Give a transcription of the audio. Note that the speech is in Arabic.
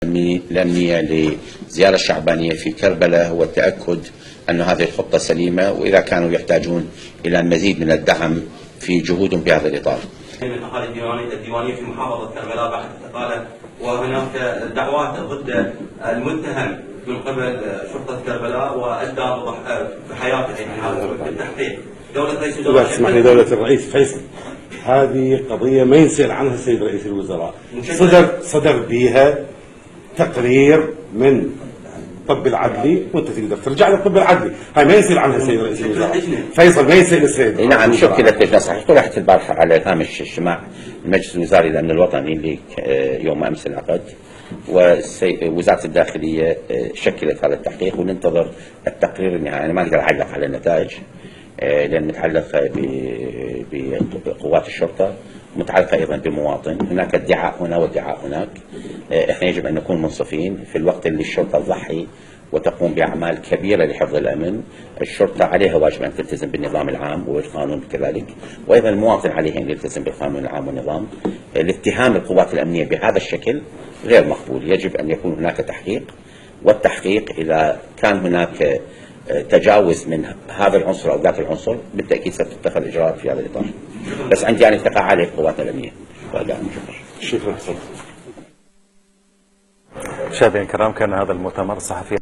الأمنية لزيارة الشعبانية في كربلاء هو التأكد أن هذه الخطة سليمة، وإذا كانوا يحتاجون إلى مزيد من الدعم في جهودهم في هذا الإطار. من الأقاليم الديوانية في محافظة كربلاء بعد اعتقاله، وهناك دعوات ضد المتهم من قبل شرطة كربلاء وأدى بحياته يعني هذا بالتحقيق. دولة رئيس الوزراء اسمح لي دولة الرئيس فيصل، هذه قضية ما ينسأل عنها السيد رئيس الوزراء، صدر بها تقرير من الطب العدلي، وانت تقدر ترجع للطب العدلي، هاي ما ينسأل عنها السيد رئيس الوزراء. فيصل ما ينسأل السيد. نعم، شكلت لجنة صحيح طرحت البارحة على هامش اجتماع المجلس الوزاري للأمن الوطني اللي يوم أمس انعقد، ووزارة الداخلية شكلت هذا التحقيق، وننتظر التقرير النهائي. أنا ما أقدر أعلق على النتائج لأن متعلقة بقوات الشرطة، متعلقة أيضا بمواطن، هناك ادعاء هنا وادعاء هناك. احنا يجب أن نكون منصفين في الوقت اللي الشرطة تضحي وتقوم بأعمال كبيرة لحفظ الأمن. الشرطة عليها واجب أن تلتزم بالنظام العام والقانون كذلك، وأيضا المواطن عليه أن يلتزم بالقانون العام والنظام. الاتهام القوات الأمنية بهذا الشكل غير مقبول، يجب أن يكون هناك تحقيق، والتحقيق إذا كان هناك تجاوز من هذا العنصر أو ذاك العنصر بالتأكيد ستتخذ إجراءات في هذا الإطار. بس عندي أن اتقى عليه القوات الأمنية. شكرا. مشاهدينا الكرام، كان هذا المؤتمر الصحفي